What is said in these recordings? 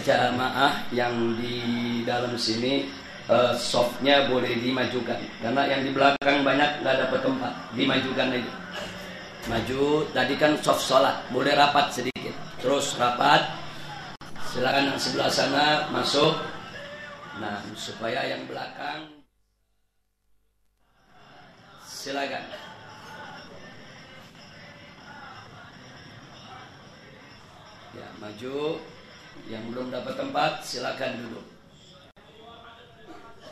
jamaah yang di dalam sini softnya boleh dimajukan, karena yang di belakang banyak nggak dapat tempat, dimajukan aja. Maju, tadi kan soft sholat, boleh rapat sedikit, terus rapat. Silakan yang sebelah sana masuk. Nah, supaya yang belakang silakan. Ya, maju. Yang belum dapat tempat silakan duduk.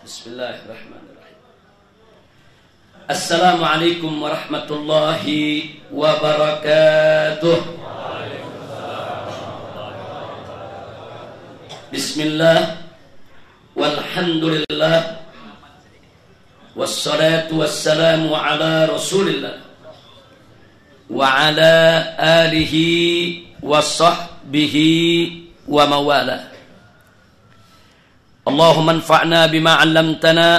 Bismillahirrahmanirrahim. Assalamualaikum warahmatullahi wabarakatuh. Bismillah, walhamdulillah, wassalatu wassalamu ala rasulillah wa ala alihi wa sahbihi wa mawalah. Allahumma anfa'na bima 'allamtana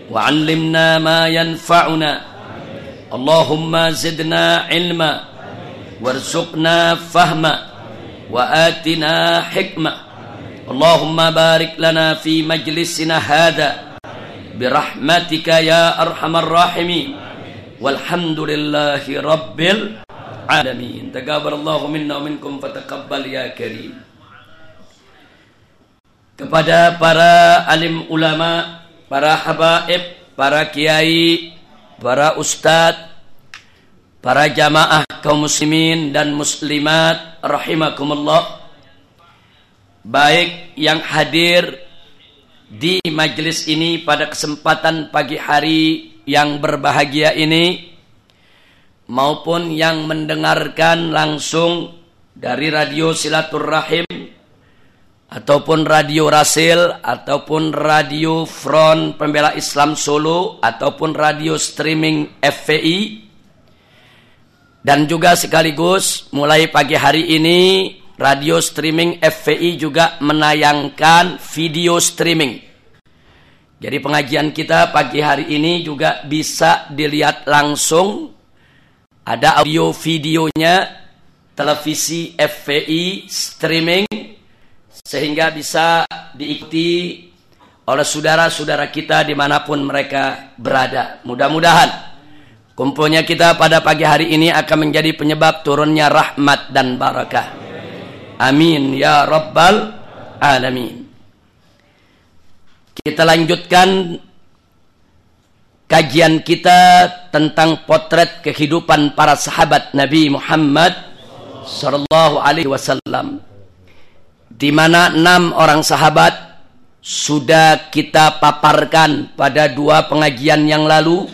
wa 'allimna ma yanfa'una. Allahumma zidna ilma warzuqna fahma wa atina hikmah. Allahumma barik lana fi majlisina hadha birahmatika ya arhamar rahimin. Walhamdulillahi rabbil alamin. Taqabbalallahu minna wa minkum fataqabbal ya karim. Kepada para alim ulama, para habaib, para kiai, para ustadz, para jamaah kaum muslimin dan muslimat rahimakumullah, baik yang hadir di majelis ini pada kesempatan pagi hari yang berbahagia ini, maupun yang mendengarkan langsung dari radio Silaturrahim ataupun radio Rasil ataupun radio Front Pembela Islam Solo ataupun radio streaming FVI, dan juga sekaligus mulai pagi hari ini radio streaming FVI juga menayangkan video streaming. Jadi pengajian kita pagi hari ini juga bisa dilihat langsung. Ada audio videonya, televisi FVI streaming, sehingga bisa diikuti oleh saudara-saudara kita dimanapun mereka berada. Mudah-mudahan kumpulnya kita pada pagi hari ini akan menjadi penyebab turunnya rahmat dan barakah. Amin ya rabbal alamin. Kita lanjutkan kajian kita tentang potret kehidupan para sahabat Nabi Muhammad sallallahu alaihi wasallam, di mana 6 orang sahabat sudah kita paparkan pada 2 pengajian yang lalu.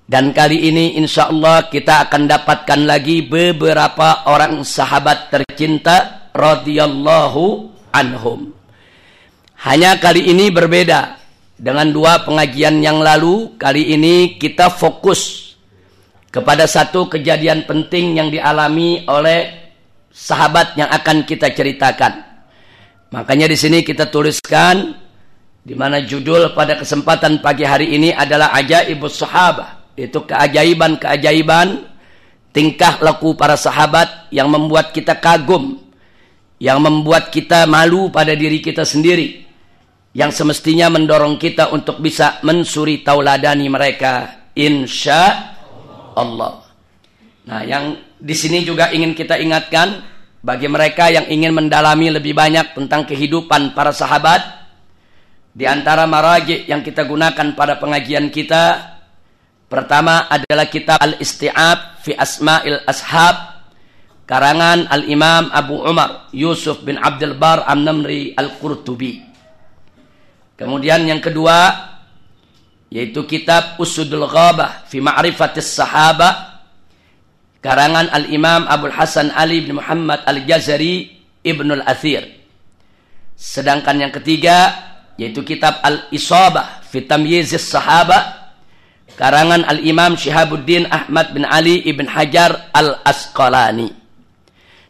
Dan kali ini insya Allah kita akan dapatkan lagi beberapa orang sahabat tercinta radhiyallahu anhum. Hanya kali ini berbeda dengan 2 pengajian yang lalu. Kali ini kita fokus kepada satu kejadian penting yang dialami oleh sahabat yang akan kita ceritakan. Makanya di sini kita tuliskan, di mana judul pada kesempatan pagi hari ini adalah Ajaibus Sahabah. Itu keajaiban-keajaiban tingkah laku para sahabat yang membuat kita kagum, yang membuat kita malu pada diri kita sendiri, yang semestinya mendorong kita untuk bisa mensuri tauladani mereka insya Allah. Nah, yang di sini juga ingin kita ingatkan bagi mereka yang ingin mendalami lebih banyak tentang kehidupan para sahabat, di antara maraji yang kita gunakan pada pengajian kita, pertama adalah kitab Al-Isti'ab fi Asma'il Ashab, karangan Al-Imam Abu Umar Yusuf bin Abdul Bar An-Namri Al-Qurtubi. Kemudian yang kedua yaitu kitab Usudul Ghabah fi Ma'rifatis Sahaba, karangan Al-Imam Abul Hasan Ali bin Muhammad Al-Jazari Ibnul Athir. Sedangkan yang ketiga yaitu kitab Al-Isabah fi Tamyizis Sahaba, karangan Al-Imam Syihabuddin Ahmad bin Ali Ibn Hajar Al-Asqalani.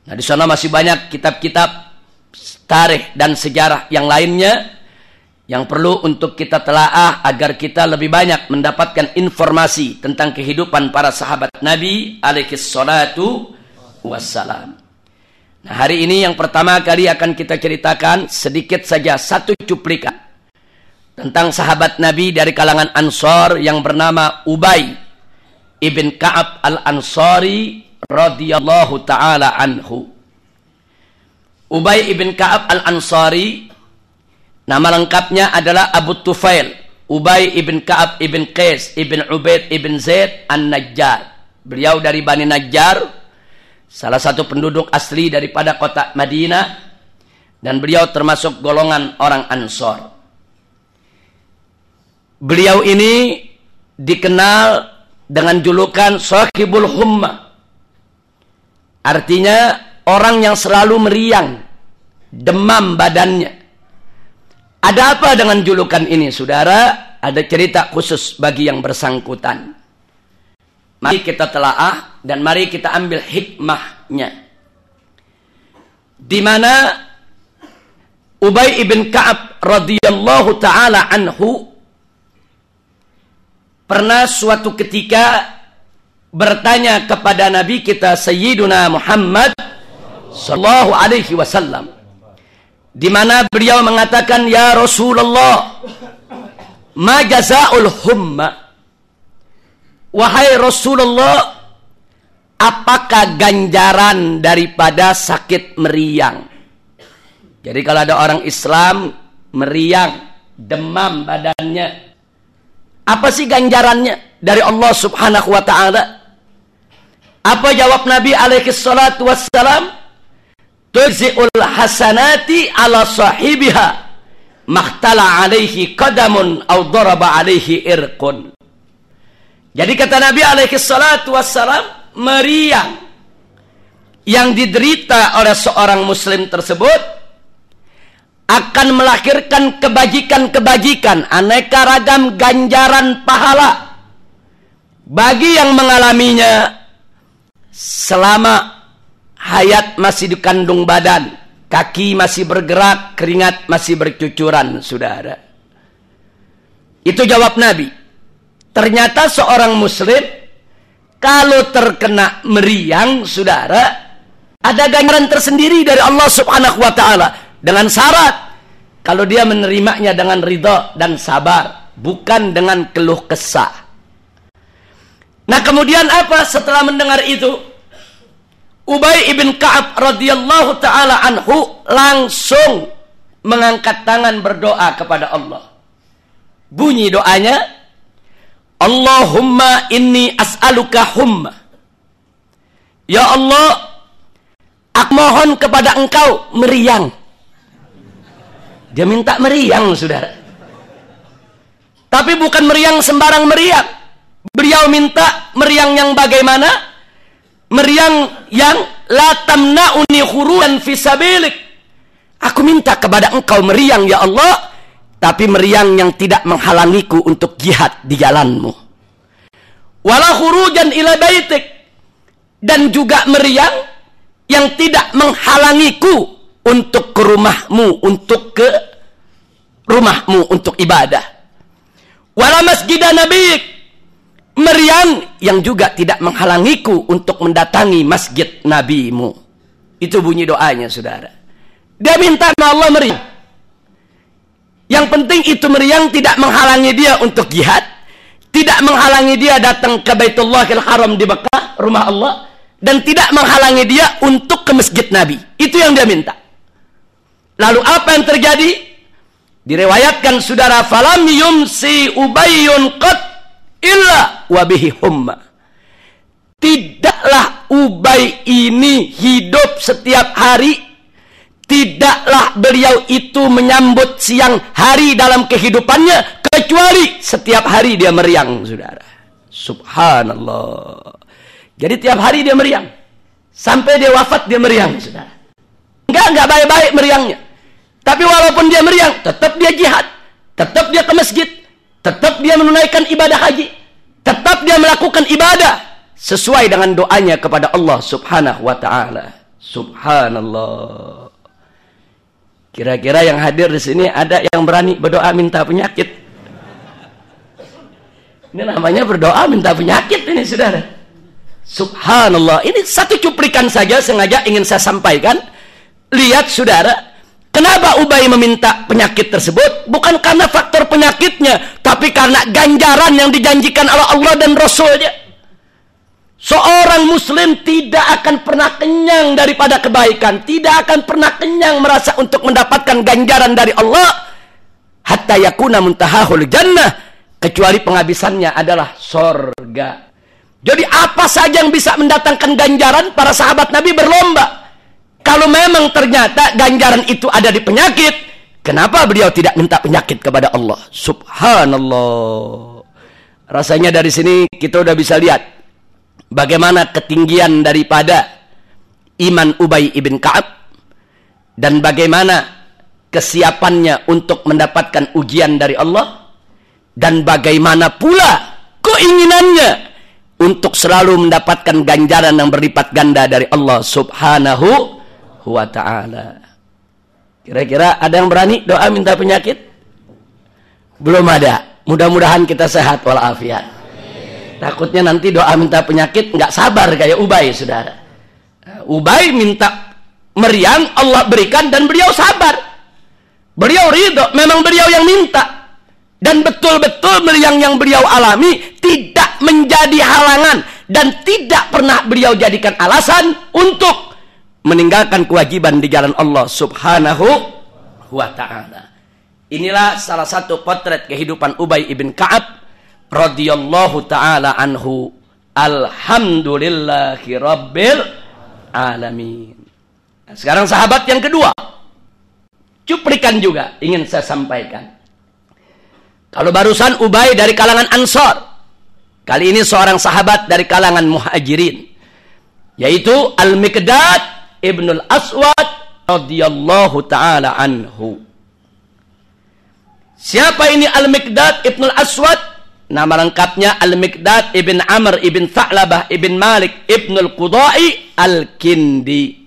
Nah, di sana masih banyak kitab-kitab tarikh dan sejarah yang lainnya yang perlu untuk kita telaah agar kita lebih banyak mendapatkan informasi tentang kehidupan para sahabat Nabi alaihi salatu wassalam. Nah, hari ini yang pertama kali akan kita ceritakan sedikit saja satu cuplikan tentang sahabat Nabi dari kalangan Ansor yang bernama Ubay ibn Ka'ab al-Ansari radhiyallahu ta'ala anhu. Ubay ibn Ka'ab al-Ansari, nama lengkapnya adalah Abu Tufail Ubay ibn Ka'ab ibn Qais ibn Ubaid ibn Zaid an-Najjar. Beliau dari Bani Najjar, salah satu penduduk asli daripada kota Madinah, dan beliau termasuk golongan orang Ansor. Beliau ini dikenal dengan julukan Sahibul Humma. Artinya orang yang selalu meriang, demam badannya. Ada apa dengan julukan ini, saudara? Ada cerita khusus bagi yang bersangkutan. Mari kita telaah dan mari kita ambil hikmahnya. Di mana Ubay ibn Ka'ab radhiyallahu ta'ala anhu pernah suatu ketika bertanya kepada Nabi kita Sayyiduna Muhammad sallallahu alaihi wasallam, di mana beliau mengatakan, ya Rasulullah, ma jazaa'ul humma? Wahai Rasulullah, apakah ganjaran daripada sakit meriang? Jadi kalau ada orang Islam meriang, demam badannya, apa sih ganjarannya dari Allah subhanahu wa ta'ala? Apa jawab Nabi alaihi salatu wassalam? Tujzi'ul hasanati ala sahibiha mahtala alaihi qadamun au daraba alaihi irqun. Jadi kata Nabi alaihi salatu wassalam, meriang yang diderita oleh seorang muslim tersebut akan melahirkan kebajikan-kebajikan, aneka ragam ganjaran pahala bagi yang mengalaminya selama hayat masih dikandung badan, kaki masih bergerak, keringat masih bercucuran, saudara. Itu jawab Nabi. Ternyata seorang muslim kalau terkena meriang, saudara, ada ganjaran tersendiri dari Allah subhanahu wa ta'ala, dengan syarat kalau dia menerimanya dengan ridha dan sabar, bukan dengan keluh kesah. Nah, kemudian apa setelah mendengar itu? Ubay ibn Ka'ab radhiyallahu ta'ala anhu langsung mengangkat tangan berdoa kepada Allah. Bunyi doanya, Allahumma inni as'aluka humma. Ya Allah, aku mohon kepada engkau meriang. Dia minta meriang, saudara. Tapi bukan meriang sembarang meriang. Beliau minta meriang yang bagaimana? Meriang yang la tamna'uni khurujan fi sabilik. Aku minta kepada engkau meriang, ya Allah, tapi meriang yang tidak menghalangiku untuk jihad di jalanmu. Wala khurujan ila baitik, dan juga meriang yang tidak menghalangiku untuk ke rumahmu, untuk ibadah. Wala masjidan nabiyik, meriang yang juga tidak menghalangiku untuk mendatangi masjid nabimu. Itu bunyi doanya, saudara. Dia minta sama Allah meriang. Yang penting itu meriang tidak menghalangi dia untuk jihad, tidak menghalangi dia datang ke Baitullahil Haram di Mekah, rumah Allah, dan tidak menghalangi dia untuk ke masjid Nabi. Itu yang dia minta. Lalu apa yang terjadi? Diriwayatkan, saudara, falam yumsi Ubayyun qat illa wa bihi humma. Tidaklah Ubay ini hidup setiap hari, tidaklah beliau itu menyambut siang hari dalam kehidupannya, kecuali setiap hari dia meriang, saudara. Subhanallah. Jadi tiap hari dia meriang, sampai dia wafat dia meriang, saudara. Enggak baik-baik meriangnya. Tapi walaupun dia meriang, tetap dia jihad, tetap dia ke masjid, tetap dia menunaikan ibadah haji, tetap dia melakukan ibadah sesuai dengan doanya kepada Allah subhanahu wa ta'ala. Subhanallah. Kira-kira yang hadir di sini ada yang berani berdoa minta penyakit? Ini namanya berdoa minta penyakit ini, saudara. Subhanallah. Ini satu cuplikan saja sengaja ingin saya sampaikan Lihat saudara, kenapa Ubay meminta penyakit tersebut? Bukan karena faktor penyakitnya, tapi karena ganjaran yang dijanjikan oleh Allah dan Rasulnya. Seorang muslim tidak akan pernah kenyang daripada kebaikan, tidak akan pernah kenyang merasa untuk mendapatkan ganjaran dari Allah, hatta yakuna muntahahul jannah, kecuali penghabisannya adalah sorga. Jadi apa saja yang bisa mendatangkan ganjaran, para sahabat Nabi berlomba. Kalau memang ternyata ganjaran itu ada di penyakit, kenapa beliau tidak minta penyakit kepada Allah? Subhanallah. Rasanya dari sini kita udah bisa lihat bagaimana ketinggian daripada iman Ubay ibn Ka'ab, dan bagaimana kesiapannya untuk mendapatkan ujian dari Allah, dan bagaimana pula keinginannya untuk selalu mendapatkan ganjaran yang berlipat ganda dari Allah subhanahu wa ta'ala. Kira-kira ada yang berani doa minta penyakit? Belum ada. Mudah-mudahan kita sehat walafiat. Takutnya nanti doa minta penyakit nggak sabar kayak Ubay, saudara. Ubay minta meriang, Allah berikan, dan beliau sabar. Beliau ridho, memang beliau yang minta. Dan betul-betul meriang yang beliau alami tidak menjadi halangan, dan tidak pernah beliau jadikan alasan untuk meninggalkan kewajiban di jalan Allah subhanahu wa ta'ala. Inilah salah satu potret kehidupan Ubay ibn Ka'ab radhiyallahu ta'ala anhu. Alhamdulillahi rabbil alamin. Nah, sekarang sahabat yang kedua, cuplikan juga ingin saya sampaikan. Kalau barusan Ubay dari kalangan Ansor, kali ini seorang sahabat dari kalangan Muhajirin, yaitu Al-Miqdad ibnul Aswad radhiyallahu ta'ala anhu. Siapa ini Al-Miqdad ibnul Aswad? Nama lengkapnya Al-Miqdad ibn Amr ibn Tha'labah ibn Malik ibnul Qudai Al-Kindi.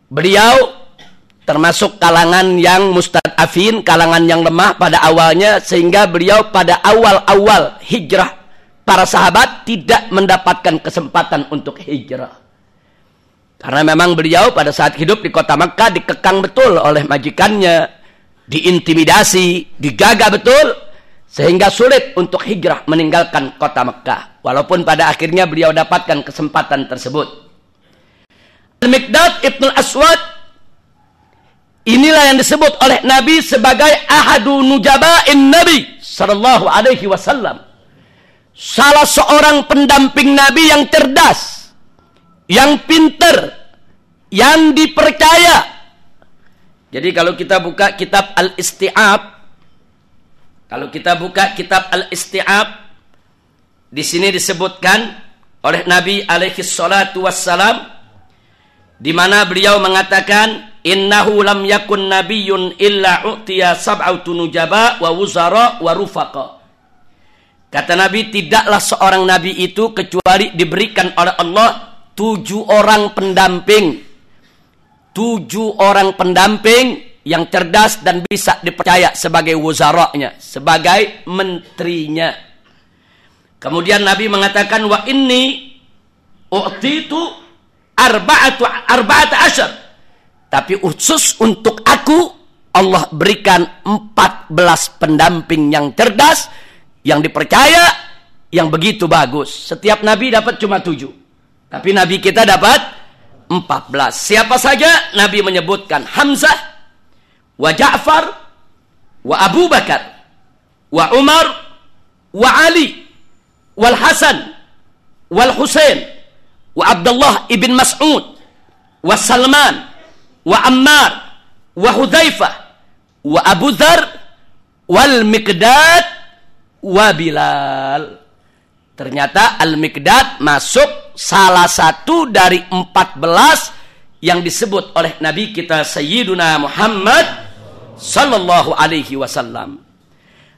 Beliau termasuk kalangan yang mustad'afin, kalangan yang lemah pada awalnya, sehingga beliau pada awal-awal hijrah para sahabat tidak mendapatkan kesempatan untuk hijrah. Karena memang beliau pada saat hidup di kota Makkah dikekang betul oleh majikannya, diintimidasi, digagah betul, sehingga sulit untuk hijrah meninggalkan kota Makkah. Walaupun pada akhirnya beliau dapatkan kesempatan tersebut. Al-Miqdad ibnul Aswad, inilah yang disebut oleh Nabi sebagai ahadu nujaba'in Nabi sallallahu alaihi wasallam. Salah seorang pendamping Nabi yang cerdas, yang pinter, yang dipercaya. Jadi kalau kita buka kitab Al-Isti'ab, di sini disebutkan oleh Nabi alaihi salatu wassalam, di mana beliau mengatakan, innahu lam yakun nabiyyun illa u'tiya sab'atu nujaba wa wuzara wa rufaqa. Kata Nabi, tidaklah seorang nabi itu kecuali diberikan oleh Allah 7 orang pendamping. 7 orang pendamping yang cerdas dan bisa dipercaya sebagai wuzara'nya, sebagai menterinya. Kemudian Nabi mengatakan, wa inni u'titu arba'ata asyar. Tapi khusus untuk aku, Allah berikan 14 pendamping yang cerdas, yang dipercaya, yang begitu bagus. Setiap Nabi dapat cuma 7. Tapi Nabi kita dapat 14. Siapa saja? Nabi menyebutkan Hamzah, wa Ja'far, wa Abu Bakar, wa Umar, wa Ali, wal Hasan, wal Husain, wa Abdullah ibn Mas'ud, wa Salman, wa Ammar, wa Hudzaifah, wa Abu Dzar, wal Miqdad, wa Bilal. Ternyata Al-Miqdad masuk salah satu dari 14 yang disebut oleh Nabi kita Sayyiduna Muhammad sallallahu alaihi wasallam.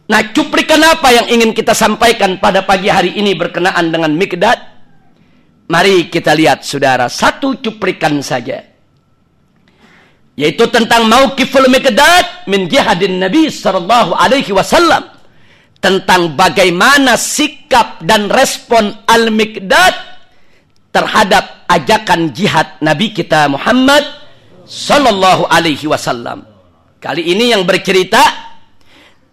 Nah, cuplikan apa yang ingin kita sampaikan pada pagi hari ini berkenaan dengan Miqdad? Mari kita lihat, saudara, satu cuplikan saja, yaitu tentang mauqiful Miqdad min jihadin Nabi sallallahu alaihi wasallam, tentang bagaimana sikap dan respon Al-Miqdad terhadap ajakan jihad Nabi kita Muhammad sallallahu alaihi wasallam. Kali ini yang bercerita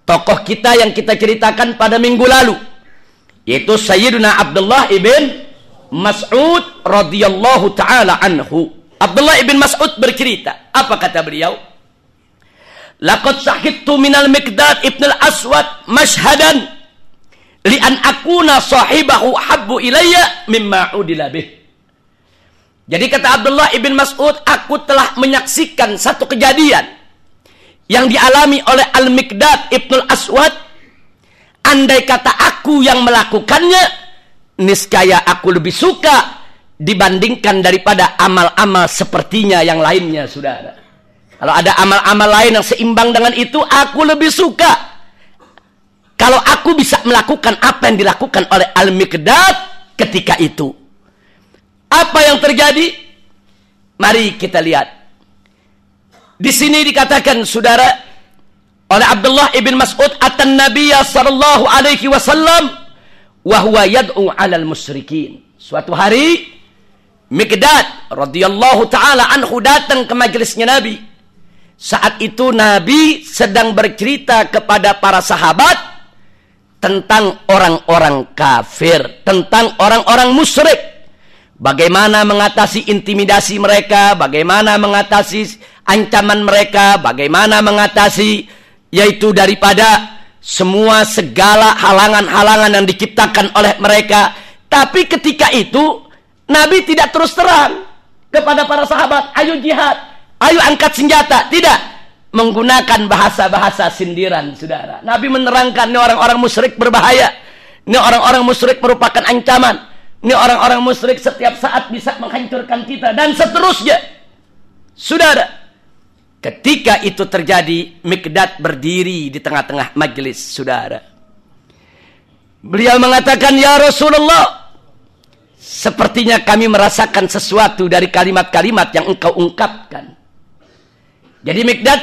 tokoh kita yang kita ceritakan pada minggu lalu, yaitu Sayyiduna Abdullah ibn Mas'ud radhiyallahu taala anhu. Abdullah ibn Mas'ud bercerita, apa kata beliau? Laqad sahidtu minal Miqdad ibn al-Aswad mashhadan li an akuna sahibahu habbu ilayya mimma udila bih. Jadi kata Abdullah ibn Mas'ud, aku telah menyaksikan satu kejadian yang dialami oleh Al-Miqdad ibn al-Aswad. Andai kata aku yang melakukannya, niscaya aku lebih suka dibandingkan daripada amal-amal sepertinya yang lainnya, saudara. Kalau ada amal-amal lain yang seimbang dengan itu, aku lebih suka kalau aku bisa melakukan apa yang dilakukan oleh Al-Miqdad ketika itu. Apa yang terjadi? Mari kita lihat. Di sini dikatakan, saudara, oleh Abdullah ibn Mas'ud, atan Nabiyya sallallahu alaihi wasallam wa huwa yad'u 'alal musyrikin. Suatu hari Miqdad radhiyallahu taala anhu datang ke majelisnya Nabi. Saat itu Nabi sedang bercerita kepada para sahabat tentang orang-orang kafir, tentang orang-orang musyrik. Bagaimana mengatasi intimidasi mereka, bagaimana mengatasi ancaman mereka, bagaimana mengatasi yaitu daripada semua segala halangan-halangan yang diciptakan oleh mereka. Tapi ketika itu Nabi tidak terus terang kepada para sahabat, ayo jihad, ayo angkat senjata. Tidak, menggunakan bahasa-bahasa sindiran, saudara. Nabi menerangkan, ini orang-orang musyrik berbahaya, ini orang-orang musyrik merupakan ancaman, ini orang-orang musyrik setiap saat bisa menghancurkan kita, dan seterusnya. Saudara, ketika itu terjadi, Miqdad berdiri di tengah-tengah majelis, saudara. Beliau mengatakan, ya Rasulullah, sepertinya kami merasakan sesuatu dari kalimat-kalimat yang engkau ungkapkan. Jadi Miqdad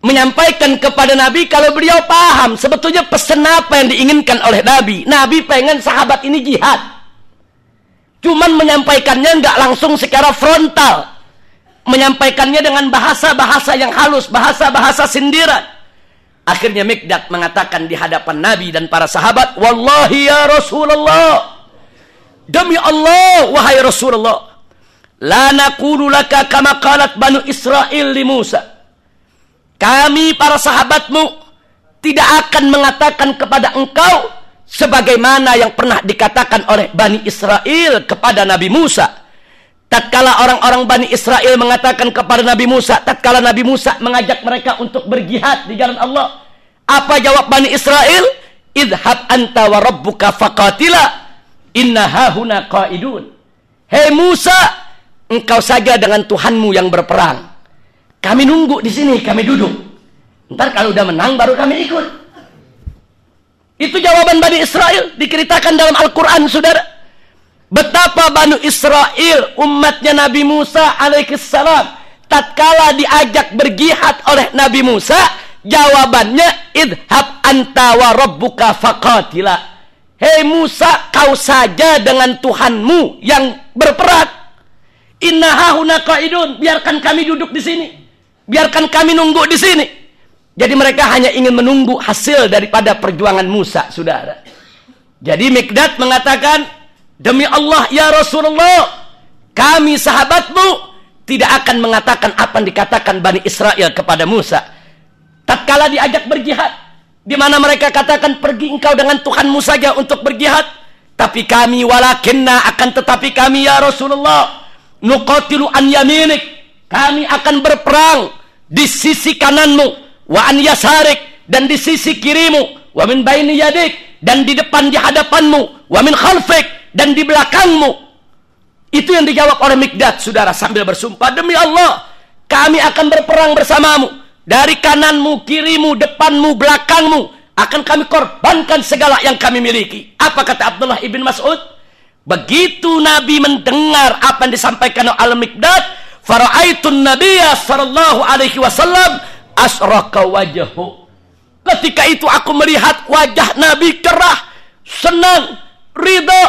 menyampaikan kepada Nabi kalau beliau paham sebetulnya pesan apa yang diinginkan oleh Nabi. Nabi pengen sahabat ini jihad. Cuman menyampaikannya nggak langsung secara frontal. Menyampaikannya dengan bahasa-bahasa yang halus, bahasa-bahasa sindiran. Akhirnya Miqdad mengatakan di hadapan Nabi dan para sahabat, wallahi ya Rasulullah, demi Allah wahai Rasulullah, la naqulu laka kama qalat Banu Israil li Musa. Kami para sahabatmu tidak akan mengatakan kepada engkau sebagaimana yang pernah dikatakan oleh Bani Israel kepada Nabi Musa. Tatkala orang-orang Bani Israel mengatakan kepada Nabi Musa, tatkala Nabi Musa mengajak mereka untuk berjihad di jalan Allah, apa jawab Bani Israel? Idhab anta wa rabbuka faqatila inna hahuna qaidun. Hei Musa, engkau saja dengan Tuhanmu yang berperang. Kami nunggu di sini, kami duduk. Ntar kalau udah menang baru kami ikut. Itu jawaban Bani Israel, diceritakan dalam Al-Quran, saudara. Betapa Bani Israel, umatnya Nabi Musa alaihissalam, tatkala diajak berjihad oleh Nabi Musa, jawabannya, idhab anta wa rabbuka faqatila. Hei Musa, kau saja dengan Tuhanmu yang berperang. Inna hahuna qaidun, biarkan kami duduk di sini. Biarkan kami nunggu di sini. Jadi mereka hanya ingin menunggu hasil daripada perjuangan Musa, saudara. Jadi Miqdad mengatakan, demi Allah ya Rasulullah, kami sahabatmu tidak akan mengatakan apa yang dikatakan Bani Israel kepada Musa. Tatkala diajak berjihad, di mana mereka katakan, pergi engkau dengan Tuhanmu saja untuk berjihad. Tapi kami, walakinna, akan tetapi kami ya Rasulullah, nuqatilu an yaminik, kami akan berperang di sisi kananmu, wa an yasarik, dan di sisi kirimu, wa min baini yadik, dan di depan di hadapanmu, wa min khalfik, dan di belakangmu. Itu yang dijawab oleh Miqdad, saudara, sambil bersumpah, demi Allah, kami akan berperang bersamamu, dari kananmu, kirimu, depanmu, belakangmu, akan kami korbankan segala yang kami miliki. Apa kata Abdullah ibn Mas'ud? Begitu Nabi mendengar apa yang disampaikan oleh Al-Miqdad, fara'aitun nabiyya sallallahu alaihi wasallam asraka wajhu. Ketika itu aku melihat wajah Nabi cerah, senang, ridha,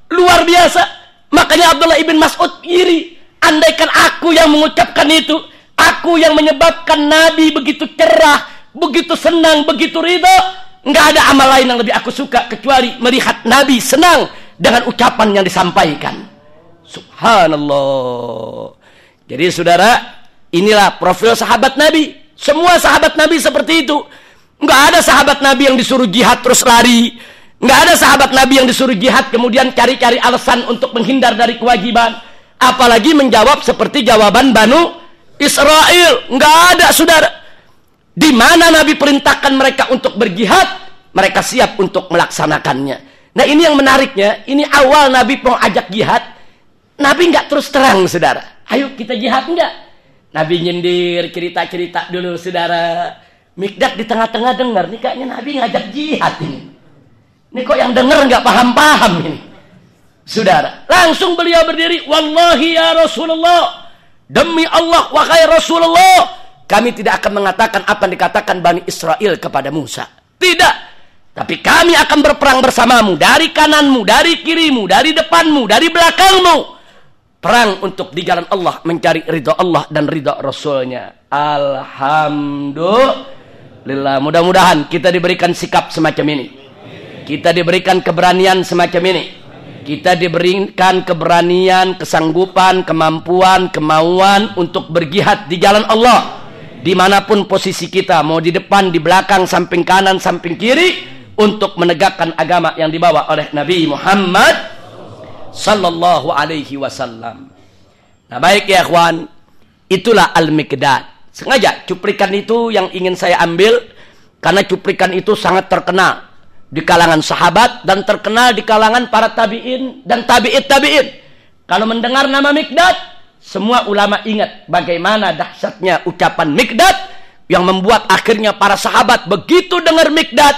luar biasa. Makanya Abdullah ibn Mas'ud iri. Andaikan aku yang mengucapkan itu, aku yang menyebabkan Nabi begitu cerah, begitu senang, begitu ridha, nggak ada amal lain yang lebih aku suka kecuali melihat Nabi senang dengan ucapan yang disampaikan. Subhanallah. Jadi saudara, inilah profil sahabat Nabi. Semua sahabat Nabi seperti itu. Nggak ada sahabat Nabi yang disuruh jihad terus lari. Nggak ada sahabat Nabi yang disuruh jihad kemudian cari-cari alasan untuk menghindar dari kewajiban. Apalagi menjawab seperti jawaban Banu Israel. Nggak ada, saudara. Di mana Nabi perintahkan mereka untuk berjihad, mereka siap untuk melaksanakannya. Nah, ini yang menariknya. Ini awal Nabi mau ajak jihad. Nabi nggak terus terang, saudara. Ayo kita jihad, enggak. Nabi nyindir, cerita-cerita dulu, saudara. Mikdad di tengah-tengah dengar. Ini kayaknya Nabi ngajak jihad ini. Ini kok yang dengar nggak paham-paham ini. Saudara, langsung beliau berdiri. Wallahi ya Rasulullah. Demi Allah, wahai Rasulullah. Kami tidak akan mengatakan apa yang dikatakan Bani Israel kepada Musa. Tidak. Tapi kami akan berperang bersamamu. Dari kananmu, dari kirimu, dari depanmu, dari belakangmu. Perang untuk di jalan Allah, mencari ridha Allah dan ridha Rasulnya. Alhamdulillah. Mudah-mudahan kita diberikan sikap semacam ini. Kita diberikan keberanian semacam ini. Kita diberikan keberanian, kesanggupan, kemampuan, kemauan untuk berjihad di jalan Allah. Dimanapun posisi kita, mau di depan, di belakang, samping kanan, samping kiri, untuk menegakkan agama yang dibawa oleh Nabi Muhammad sallallahu alaihi wasallam. Nah, baik ya ikhwan, itulah Al-Miqdad. Sengaja cuplikan itu yang ingin saya ambil karena cuplikan itu sangat terkenal di kalangan sahabat dan terkenal di kalangan para tabi'in dan tabi'in. Kalau mendengar nama Miqdad, semua ulama ingat bagaimana dahsyatnya ucapan Miqdad yang membuat akhirnya para sahabat begitu dengar Miqdad,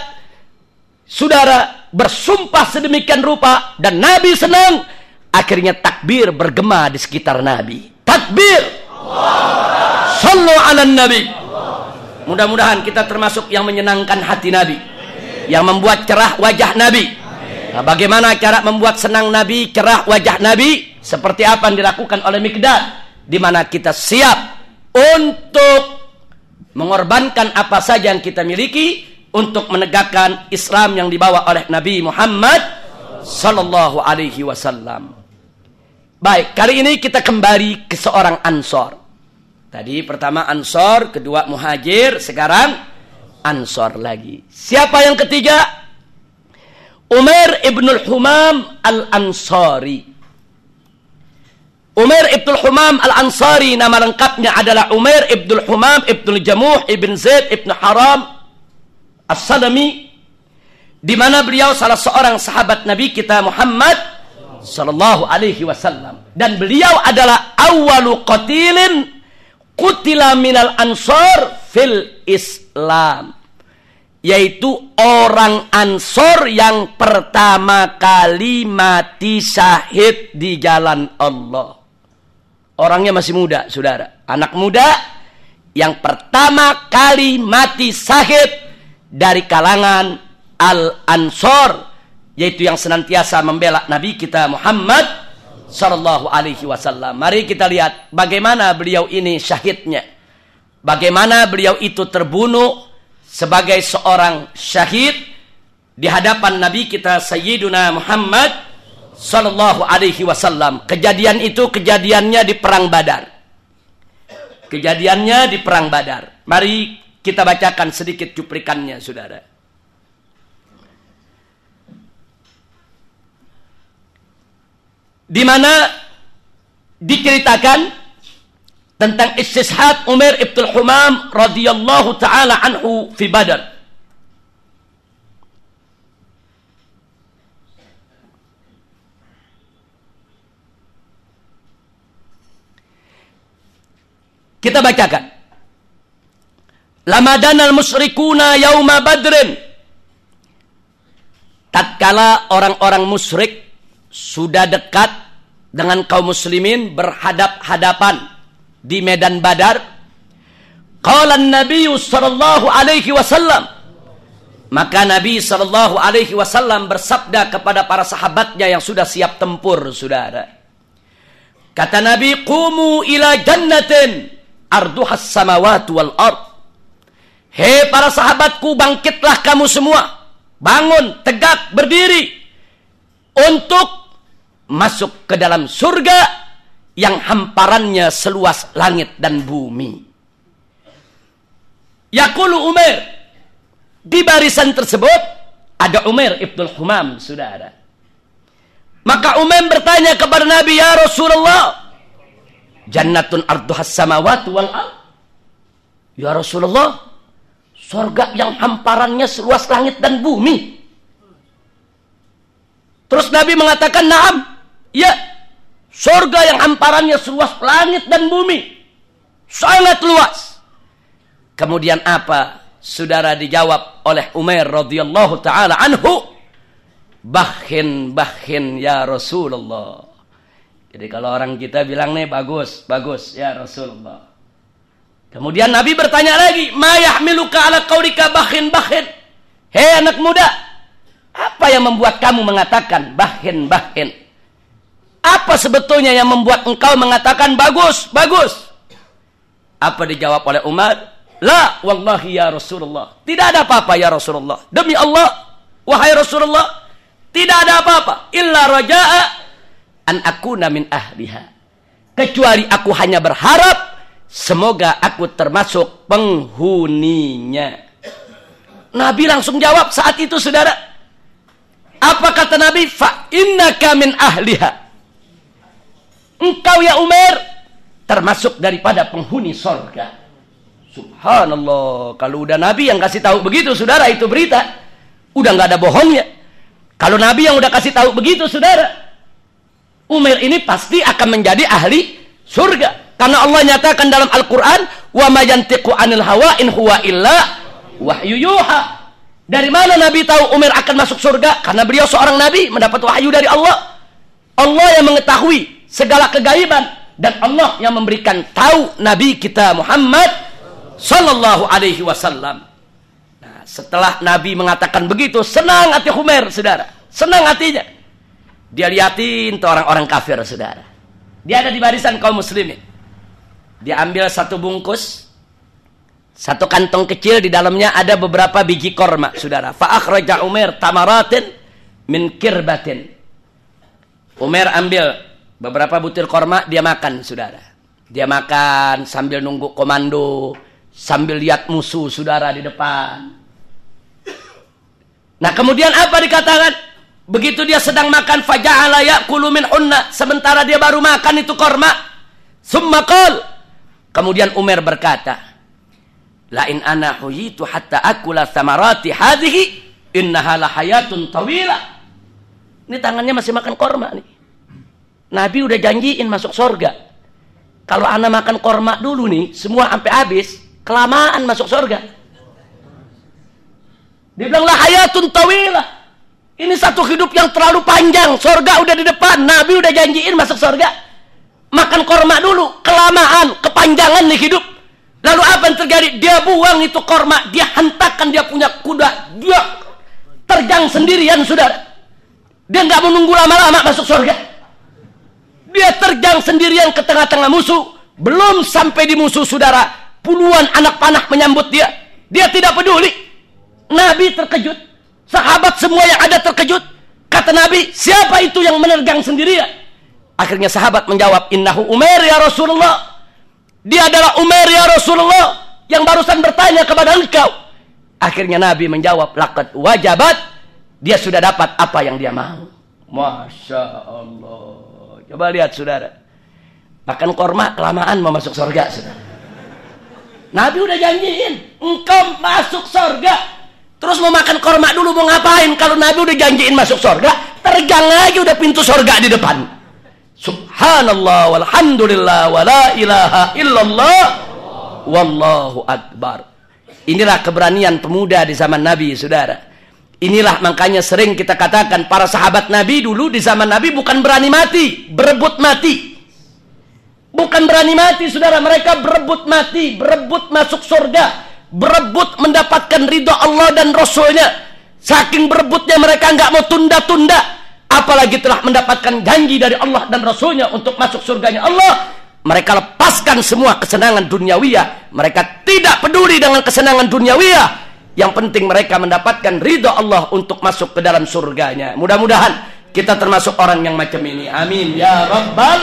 saudara, bersumpah sedemikian rupa dan Nabi senang, akhirnya takbir bergema di sekitar Nabi. Takbir. Sallu ala Nabi. Mudah-mudahan kita termasuk yang menyenangkan hati Nabi, yang membuat cerah wajah Nabi. Nah, bagaimana cara membuat senang Nabi, cerah wajah Nabi? Seperti apa yang dilakukan oleh Miqdad, di mana kita siap untuk mengorbankan apa saja yang kita miliki untuk menegakkan Islam yang dibawa oleh Nabi Muhammad sallallahu alaihi wasallam. Baik, kali ini kita kembali ke seorang Ansor. Tadi pertama Ansor, kedua Muhajir, sekarang Ansor lagi. Siapa yang ketiga? Umair ibnul Humam al-Ansari. Umair ibnul Humam al-Ansari, nama lengkapnya adalah Umair ibnul Humam ibnul Jamuh ibn Zaid ibn Haram As-Salami, di mana beliau salah seorang sahabat Nabi kita Muhammad sallallahu alaihi wasallam, dan beliau adalah awwalu qatilin qutila minal ansor fil Islam, yaitu orang Ansor yang pertama kali mati syahid di jalan Allah. Orangnya masih muda, saudara, anak muda yang pertama kali mati syahid dari kalangan Al-Ansor, yaitu yang senantiasa membela Nabi kita Muhammad sallallahu alaihi wasallam. Mari kita lihat bagaimana beliau ini syahidnya. Bagaimana beliau itu terbunuh sebagai seorang syahid di hadapan Nabi kita Sayyiduna Muhammad sallallahu alaihi wasallam. Kejadian itu kejadiannya di perang Badar. Kejadiannya di perang Badar. Mari kita bacakan sedikit cuplikannya, saudara. Di mana diceritakan tentang istishhad Umair ibnul Humam radhiyallahu taala anhu fi Badar. Kita bacakan. Lamadanal musyrikuna yauma badrin. Tatkala orang-orang musyrik sudah dekat dengan kaum muslimin berhadap-hadapan di medan Badar, qala an-nabiy sallallahu alaihi wasallam, maka Nabi sallallahu alaihi wasallam bersabda kepada para sahabatnya yang sudah siap tempur, saudara, Kata Nabi, "Qumu ila jannatin arduhas samawati wal ard." Hei para sahabatku, bangkitlah kamu semua. Bangun, tegak, berdiri. Untuk masuk ke dalam surga yang hamparannya seluas langit dan bumi. Yaqulu Umar. Di barisan tersebut ada Umar ibnul Humam, saudara. Maka Umar bertanya kepada Nabi, "Ya Rasulullah, jannatun arduhas samawati wal ard." Ya Rasulullah, surga yang hamparannya seluas langit dan bumi. Terus Nabi mengatakan, "Na'am, ya, surga yang hamparannya seluas langit dan bumi. Sangat luas." Kemudian apa? Saudara, dijawab oleh Umar radhiyallahu taala anhu, "Bakhin ya Rasulullah." Jadi kalau orang kita bilang nih, bagus ya Rasulullah. Kemudian Nabi bertanya lagi, "Ma yahmiluka ala qaulika bakhin?" Hei anak muda, apa yang membuat kamu mengatakan bakhin? Apa sebetulnya yang membuat engkau mengatakan bagus? Apa dijawab oleh Umar? "La wallahi ya Rasulullah." Tidak ada apa-apa ya Rasulullah. Demi Allah, wahai Rasulullah, tidak ada apa-apa. Illa raja'a an akuna min ahliha. Kecuali aku hanya berharap semoga aku termasuk penghuninya. Nabi langsung jawab saat itu, saudara. Apa kata Nabi? "Fa innaka min ahliha." Engkau ya Umar termasuk daripada penghuni surga. Subhanallah. Kalau udah Nabi yang kasih tahu begitu, saudara, itu berita. Udah nggak ada bohongnya. Kalau Nabi yang udah kasih tahu begitu, saudara, Umar ini pasti akan menjadi ahli surga. Karena Allah nyatakan dalam Al-Quran, "Wa ma yantiqu anil hawa in huwa illa wahyu yuha." Dari mana Nabi tahu Umar akan masuk surga? Karena beliau seorang Nabi, mendapat wahyu dari Allah. Allah yang mengetahui segala kegaiban, dan Allah yang memberikan tahu Nabi kita Muhammad sallallahu alaihi wasallam. Nah, setelah Nabi mengatakan begitu, senang hati Umar, saudara. Senang hatinya. Dia liatin tuh orang-orang kafir, saudara. Dia ada di barisan kaum muslimin. Dia ambil satu bungkus, satu kantong kecil, di dalamnya ada beberapa biji korma, saudara. Fa akhraja Umar tamaratin min kirbatin. Umar ambil beberapa butir korma, dia makan, saudara. Dia makan sambil nunggu komando, sambil lihat musuh, saudara, di depan. Nah, kemudian apa dikatakan? Begitu dia sedang makan, faja'ala ya'kulu min hunna, sementara dia baru makan itu korma. Summa qala, kemudian Umar berkata, "La in ana huyitu hatta akula thamarati hadhihi innaha la hayatun tawila." Ini tangannya masih makan korma nih. Nabi udah janjiin masuk surga. Kalau ana makan korma dulu nih, semua sampai habis, kelamaan masuk surga. Dia bilang, "La hayatun tawila." Ini satu hidup yang terlalu panjang. Surga udah di depan, Nabi udah janjiin masuk surga. Makan korma dulu, kelamaan, kepanjangan nih hidup. Lalu apa yang terjadi? Dia buang itu korma, dia hentakkan dia punya kuda, dia terjang sendirian, saudara. Dia nggak menunggu lama-lama masuk surga. Dia terjang sendirian ke tengah-tengah musuh. Belum sampai di musuh, saudara, puluhan anak panah menyambut dia. Dia tidak peduli. Nabi terkejut. Sahabat semua yang ada terkejut. Kata Nabi, "Siapa itu yang menerjang sendirian?" Akhirnya sahabat menjawab, "Innahu Umar ya Rasulullah." Dia adalah Umar ya Rasulullah yang barusan bertanya kepada engkau. Akhirnya Nabi menjawab, "Laqad wajabat." Dia sudah dapat apa yang dia mau. Masya Allah. Coba lihat, saudara. Makan korma kelamaan mau masuk surga, saudara. Nabi udah janjiin, engkau masuk surga. Terus mau makan korma dulu, mau ngapain? Kalau Nabi udah janjiin masuk surga, terjang lagi udah pintu surga di depan. Subhanallah walhamdulillah wa la ilaha illallah wallahu akbar. Inilah keberanian pemuda di zaman Nabi, saudara. Inilah makanya sering kita katakan para sahabat Nabi dulu di zaman Nabi bukan berani mati, berebut mati. Bukan berani mati, saudara. Mereka berebut mati, berebut masuk surga, berebut mendapatkan ridha Allah dan Rasulnya. Saking berebutnya mereka nggak mau tunda-tunda. apalagi telah mendapatkan janji dari Allah dan Rasulnya untuk masuk surganya Allah, mereka lepaskan semua kesenangan duniawiyah. Mereka tidak peduli dengan kesenangan duniawiyah. Yang penting mereka mendapatkan ridha Allah untuk masuk ke dalam surganya. Mudah-mudahan kita termasuk orang yang macam ini. Amin ya rabbal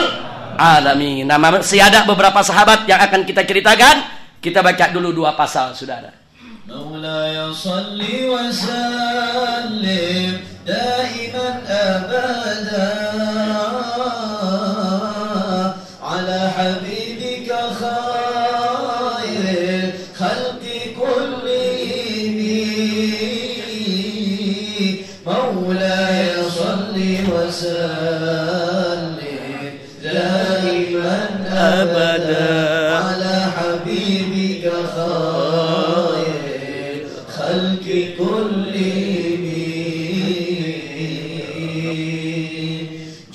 alamin. Nah, masih ada beberapa sahabat yang akan kita ceritakan. Kita baca dulu 2 pasal, saudara. مولاي صل وسلم دائما أبدا على حبيبك خير الخلق كلهم مولاي صل وسلم دائما أبدا على حبيبك خير الخلق كلهم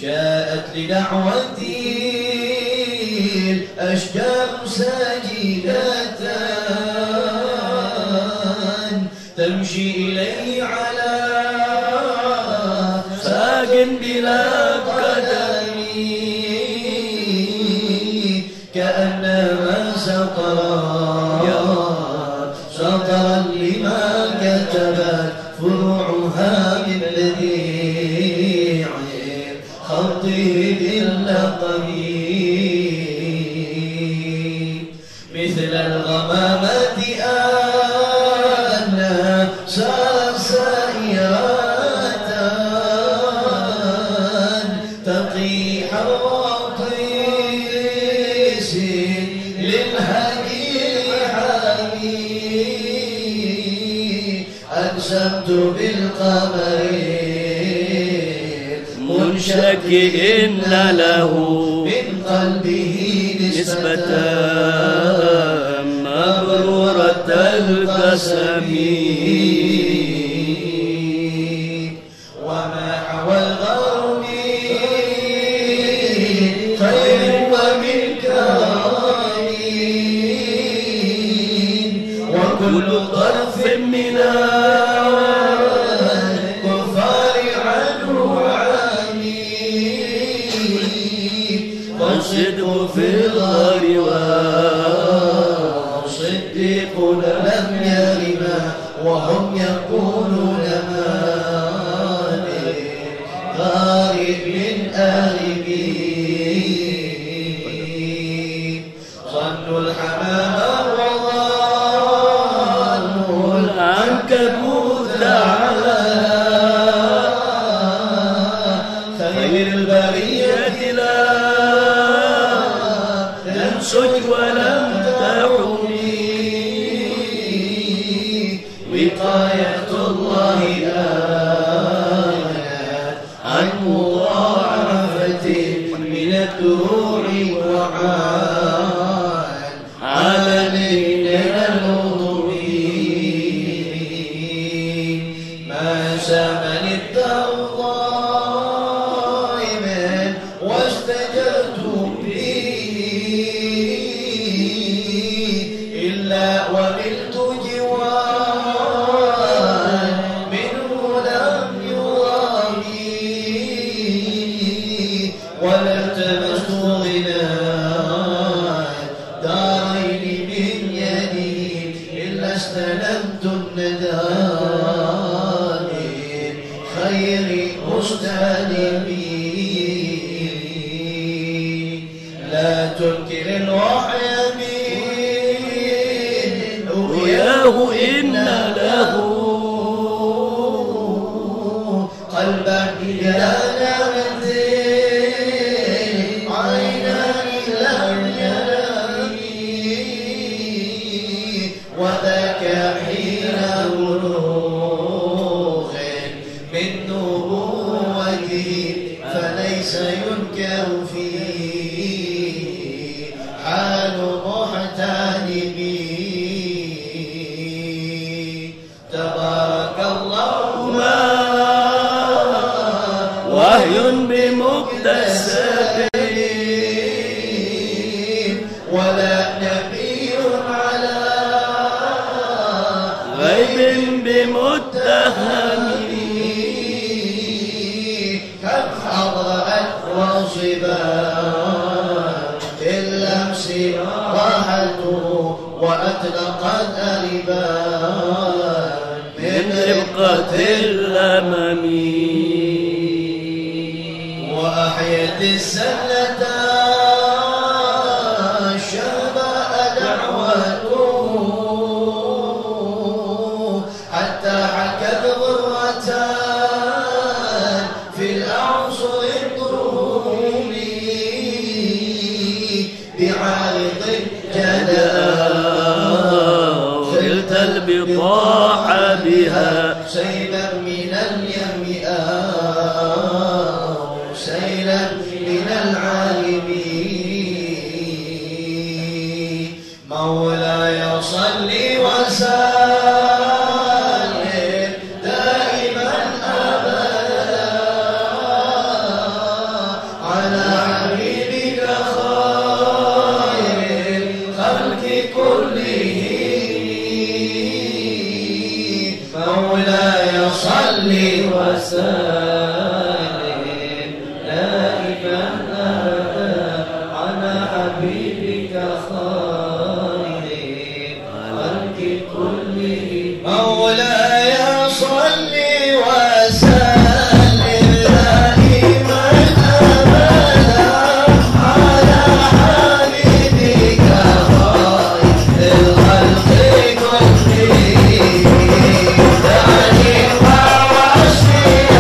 جاءت لدعوتي الأشجار ساجدة تمشي إليه على ساق بلا قدم كأنما سطرا لما كتبت فروعها من بديع خطه باللقم مثل الغمامة أنا سارت سائرة تقي حر قيس للهدي أقسمت بالقمر منشكئ له من قلبه نسبة مبرورة القسم وما حوى الغرب خير ومن كرم وكل طرف من الكفار عنه عمي والصدق في الغار والصديقون لم يرما وهم يقولون ما للغار من آلبي ظنوا الحمام وظنوا العنكبوت على خير البرية لا تنسج ولم تعمي وقاية الله آيات عن مضاعفة من الدروع وعان على من الهضم ما سمن الدار ضائما واستجرت به إلا وملت جوارا منه لم يرامي ولا التمست غناء دارين من يدي إلا استلمت الندى من خير مستلمين لا تنكر الوحي من رؤياه إن له قلبا إلى نعمة عينان لم ينامي وذاك حين بلوغ من نبوته فليس ينكر فيه حال محتالب تبارك الله ما وحي بمكتسب ولا نبي على غيب بمتهم وأطلقت ألبان من ربقة الأمم وأحيت السنة شبأ دعوته حتى حكت غرة في الأعصر الطولي بعارض الجدال خلت البطاح بها سيلا من اليم أو سيلا من العالمين مولاي صل وسلم دائما أبدا على حبيبك خير الخلق كلهم مولاي صل وسلم دائما أبدا على حبيبك خير الخلق كلهم مولاي صل وسلم دائما أبدا على حبيبك خير الخلق كلهم دعني ووصيك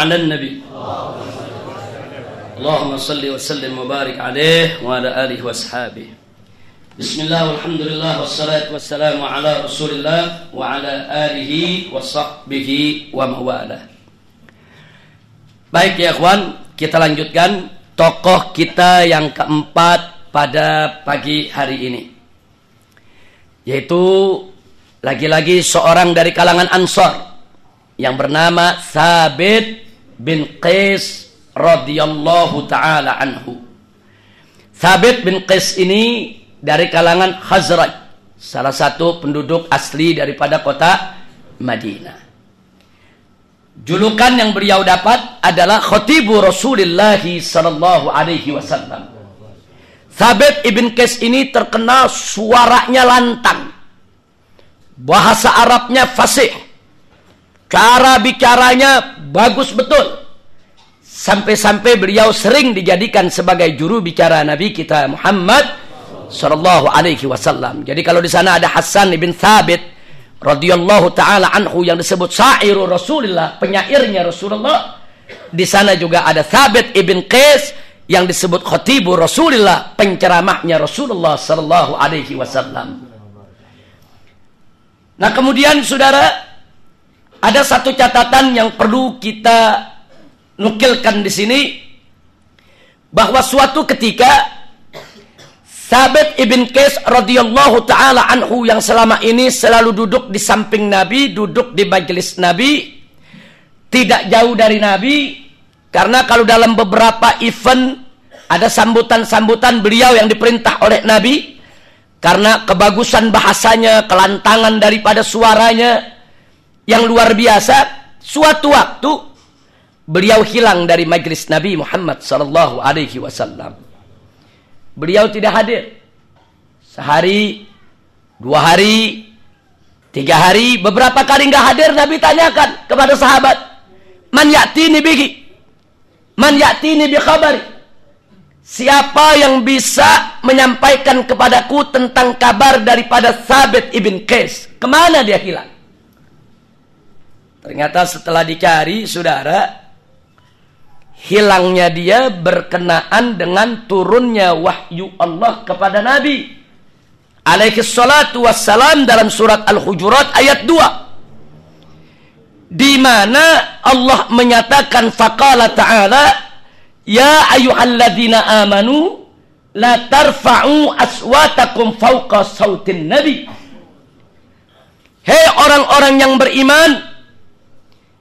على النبي اللهم صل وسلم وبارك عليه وعلى آله وأصحابه بسم الله والحمد لله والصلاة والسلام على رسول الله وعلى آله وصحبه ومواله. Baik ya ikhwan, kita lanjutkan tokoh kita yang keempat pada pagi hari ini, yaitu lagi-lagi seorang dari kalangan Ansar yang bernama Thabit bin Qais radhiyallahu taala anhu. Thabit bin Qais ini dari kalangan Khazraj, salah satu penduduk asli daripada kota Madinah. Julukan yang beliau dapat adalah Khatibu Rasulullah sallallahu alaihi wasallam. Thabit ibn Qais ini terkenal suaranya lantang, bahasa Arabnya fasih, cara bicaranya bagus betul, sampai-sampai beliau sering dijadikan sebagai juru bicara Nabi kita Muhammad sallallahu alaihi wasallam. Jadi kalau di sana ada Hasan ibn Thabit radhiyallahu taala anhu yang disebut syairu Rasulullah, penyairnya Rasulullah, di sana juga ada Thabit ibn Qais yang disebut khatibu Rasulullah, penceramahnya Rasulullah sallallahu alaihi wasallam. Nah, kemudian saudara, ada satu catatan yang perlu kita nukilkan di sini, bahwa suatu ketika Thabit ibn Qais radhiyallahu taala anhu yang selama ini selalu duduk di samping Nabi, duduk di majelis Nabi, tidak jauh dari Nabi, karena kalau dalam beberapa event ada sambutan-sambutan beliau yang diperintah oleh Nabi, karena kebagusan bahasanya, kelantangan daripada suaranya yang luar biasa. Suatu waktu beliau hilang dari majelis Nabi Muhammad sallallahu alaihi wasallam. Beliau tidak hadir. Sehari, 2 hari, 3 hari, beberapa kali nggak hadir. Nabi tanyakan kepada sahabat, "Man ya'tini bihi? Man ya'tini bi khabari?" Siapa yang bisa menyampaikan kepadaku tentang kabar daripada Thabit ibn Qais? Kemana dia hilang? Ternyata setelah dicari, saudara, hilangnya dia berkenaan dengan turunnya wahyu Allah kepada Nabi alaihi salatu wassalam dalam surat Al-Hujurat ayat 2, di mana Allah menyatakan faqala ta'ala ya ayyuhalladzina amanu la tarfa'u aswatakum fawqa sautin nabi. Hei orang-orang yang beriman,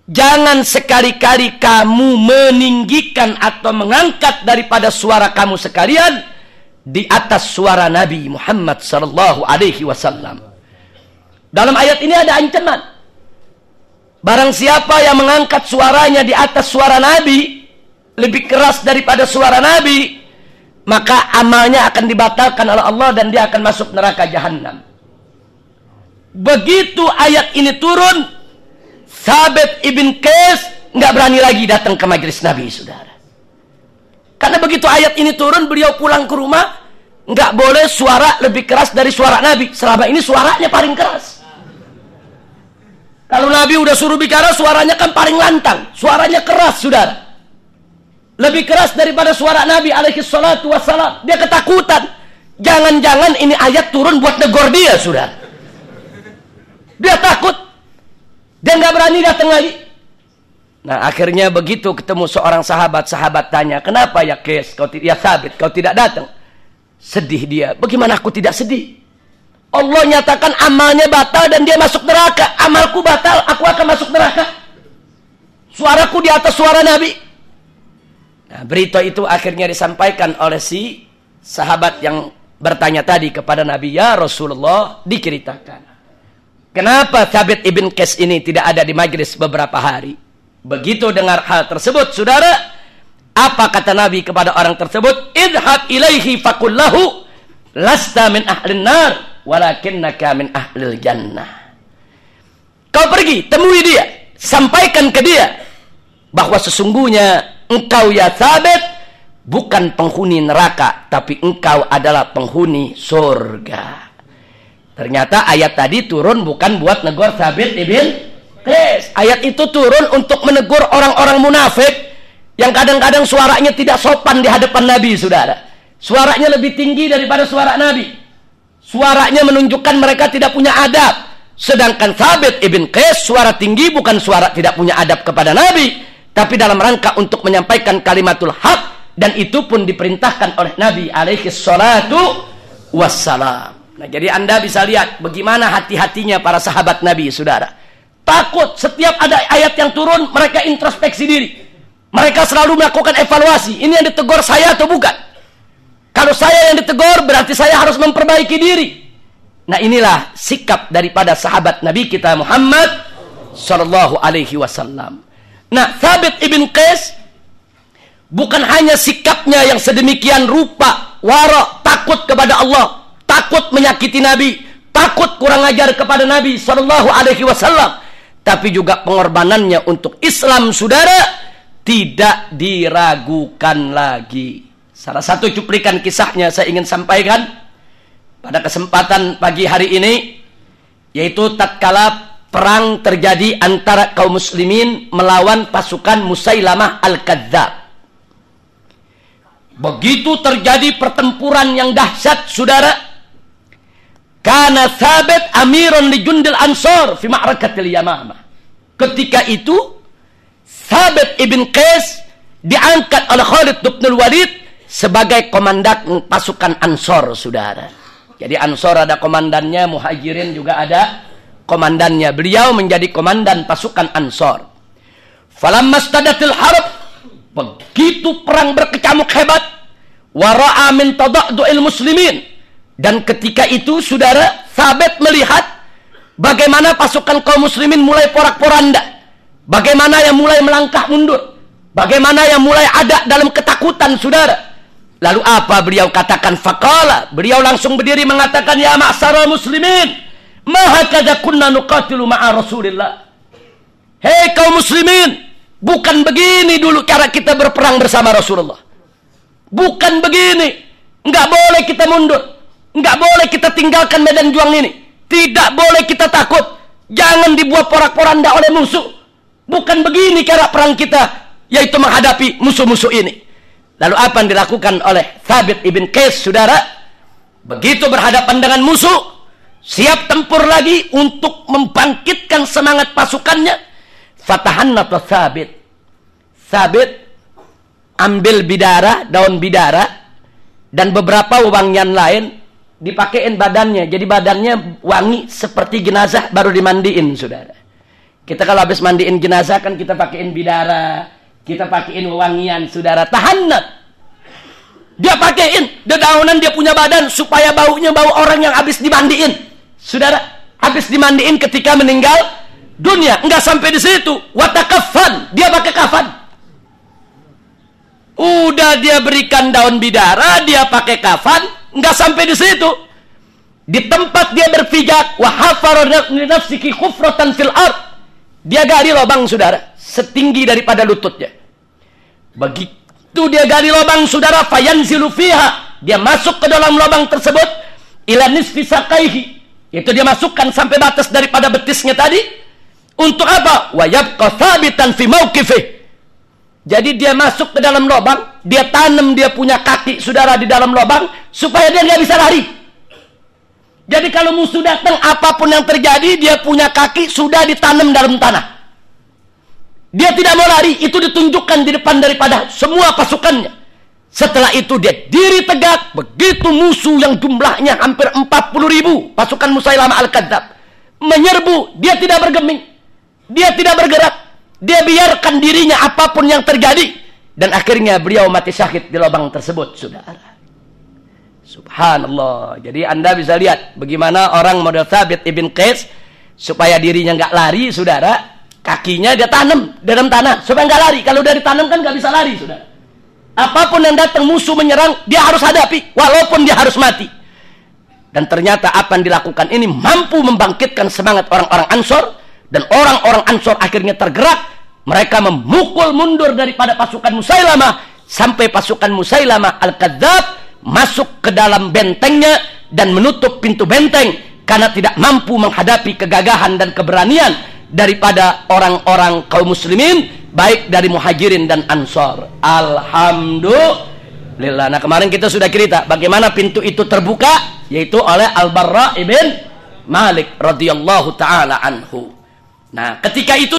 jangan sekali-kali kamu meninggikan atau mengangkat daripada suara kamu sekalian di atas suara Nabi Muhammad sallallahu alaihi wasallam. Dalam ayat ini ada ancaman. Barang siapa yang mengangkat suaranya di atas suara Nabi, lebih keras daripada suara Nabi, maka amalnya akan dibatalkan oleh Allah dan dia akan masuk neraka jahanam. Begitu ayat ini turun, Thabit ibn Qais nggak berani lagi datang ke majelis Nabi, saudara. Karena begitu ayat ini turun, beliau pulang ke rumah, nggak boleh suara lebih keras dari suara Nabi. Selama ini suaranya paling keras. Kalau Nabi udah suruh bicara, suaranya kan paling lantang, suaranya keras, saudara. Lebih keras daripada suara Nabi alaihi salatu wassalam. Dia ketakutan, jangan-jangan ini ayat turun buat negor dia, saudara. Dia takut. Dia nggak berani datang lagi. Nah, akhirnya begitu ketemu seorang sahabat, sahabat tanya, "Kenapa ya Qais, ya Thabit, kau tidak datang?" Sedih dia. "Bagaimana aku tidak sedih? Allah nyatakan amalnya batal dan dia masuk neraka. Amalku batal, aku akan masuk neraka. Suaraku di atas suara Nabi." Nah, berita itu akhirnya disampaikan oleh si sahabat yang bertanya tadi kepada Nabi, "Ya Rasulullah, diceritakan kenapa Thabit ibn Qais ini tidak ada di majlis beberapa hari?" Begitu dengar hal tersebut, saudara, apa kata Nabi kepada orang tersebut? "Idhab ilaihi faqullahu lasta min ahlin nar walakinnaka min ahlil jannah." Kau pergi, temui dia, sampaikan ke dia bahwa sesungguhnya engkau ya Thabit bukan penghuni neraka, tapi engkau adalah penghuni surga. Ternyata ayat tadi turun bukan buat negor Thabit ibn Qais. Ayat itu turun untuk menegur orang-orang munafik yang kadang-kadang suaranya tidak sopan di hadapan Nabi, saudara. Suaranya lebih tinggi daripada suara Nabi. Suaranya menunjukkan mereka tidak punya adab. Sedangkan Thabit ibn Qais suara tinggi bukan suara tidak punya adab kepada Nabi, tapi dalam rangka untuk menyampaikan kalimatul haq, dan itu pun diperintahkan oleh Nabi alaihi salatu wassalam. Nah, jadi Anda bisa lihat bagaimana hati-hatinya para sahabat Nabi, saudara. Takut setiap ada ayat yang turun, mereka introspeksi diri. Mereka selalu melakukan evaluasi. Ini yang ditegur saya atau bukan? Kalau saya yang ditegur, berarti saya harus memperbaiki diri. Nah, inilah sikap daripada sahabat Nabi kita Muhammad sallallahu alaihi wasallam. Nah, Thabit ibn Qais bukan hanya sikapnya yang sedemikian rupa, wara, takut kepada Allah, takut menyakiti Nabi, takut kurang ajar kepada Nabi sallallahu alaihi wasallam, tapi juga pengorbanannya untuk Islam, saudara, tidak diragukan lagi. Salah satu cuplikan kisahnya saya ingin sampaikan pada kesempatan pagi hari ini, yaitu tatkala perang terjadi antara kaum muslimin melawan pasukan Musailamah Al-Kadzdzab. Begitu terjadi pertempuran yang dahsyat, saudara, kana Thabit amiran li jundil ansar fi ma'rakatil Yamamah. Ketika itu Thabit ibn Qais diangkat oleh Khalid bin Walid sebagai komandan pasukan Ansor, saudara. Jadi Ansor ada komandannya, Muhajirin juga ada komandannya. Beliau menjadi komandan pasukan Ansor. Falamma stadatil harb, begitu perang berkecamuk hebat, wara'a min tada'du'il muslimin, dan ketika itu, saudara, Thabit melihat bagaimana pasukan kaum muslimin mulai porak-poranda, bagaimana yang mulai melangkah mundur, bagaimana yang mulai ada dalam ketakutan, saudara. Lalu apa beliau katakan? Faqala, beliau langsung berdiri mengatakan, ya ma'syarul muslimin, ma hakadza kunna nuqatilu ma'a Rasulillah. Hei kaum muslimin, bukan begini dulu cara kita berperang bersama Rasulullah. Bukan begini. Enggak boleh kita mundur. Enggak boleh kita tinggalkan medan juang ini. Tidak boleh kita takut. Jangan dibuat porak-poranda oleh musuh. Bukan begini cara perang kita, yaitu menghadapi musuh-musuh ini. Lalu apa yang dilakukan oleh Thabit ibn Qais, saudara? Begitu berhadapan dengan musuh, siap tempur lagi untuk membangkitkan semangat pasukannya. Fatahannat Thabit. Thabit ambil bidara, daun bidara, dan beberapa wewangian lain, dipakein badannya. Jadi badannya wangi seperti jenazah baru dimandiin, saudara. Kita kalau habis mandiin jenazah kan kita pakein bidara, kita pakein wewangian, saudara. Tahannat. Dia pakein dedaunan, dia punya badan supaya baunya bau orang yang habis dimandiin, saudara. Habis dimandiin ketika meninggal dunia. Enggak sampai di situ. Watakafan, dia pakai kafan. Udah dia berikan daun bidara, dia pakai kafan. Enggak sampai di situ. Di tempat dia berpijak, wa hafara li nafsihi khufratan fil ard. Dia gali lubang, saudara, setinggi daripada lututnya. Begitu dia gali lubang, saudara, fayanzilu fiha, dia masuk ke dalam lubang tersebut, ila nisfi saqaihi, itu dia masukkan sampai batas daripada betisnya tadi. Untuk apa? Wa yabqa thabitan fi mauqifih. Jadi dia masuk ke dalam lubang, dia tanam dia punya kaki, saudara, di dalam lubang supaya dia nggak bisa lari. Jadi kalau musuh datang, apapun yang terjadi, dia punya kaki sudah ditanam dalam tanah. Dia tidak mau lari, itu ditunjukkan di depan daripada semua pasukannya. Setelah itu dia diri tegak, begitu musuh yang jumlahnya hampir 40.000, pasukan Musailamah Al-Kadzdzab, menyerbu, dia tidak bergeming, dia tidak bergerak, dia biarkan dirinya apapun yang terjadi, dan akhirnya beliau mati syahid di lubang tersebut, saudara. Subhanallah. Jadi Anda bisa lihat bagaimana orang model Thabit ibn Qais, supaya dirinya nggak lari, saudara, kakinya dia tanam dalam tanah supaya nggak lari. Kalau udah ditanam kan nggak bisa lari, saudara. Apapun yang datang, musuh menyerang, dia harus hadapi walaupun dia harus mati. Dan ternyata apa yang dilakukan ini mampu membangkitkan semangat orang-orang Ansor, dan orang-orang Ansor akhirnya tergerak. Mereka memukul mundur daripada pasukan Musailamah sampai pasukan Musailamah Al-Kadzdzab masuk ke dalam bentengnya dan menutup pintu benteng karena tidak mampu menghadapi kegagahan dan keberanian daripada orang-orang kaum muslimin, baik dari muhajirin dan ansor. Alhamdulillah. Nah, kemarin kita sudah cerita bagaimana pintu itu terbuka, yaitu oleh Al-Barra ibn Malik radhiyallahu taala anhu. Nah, ketika itu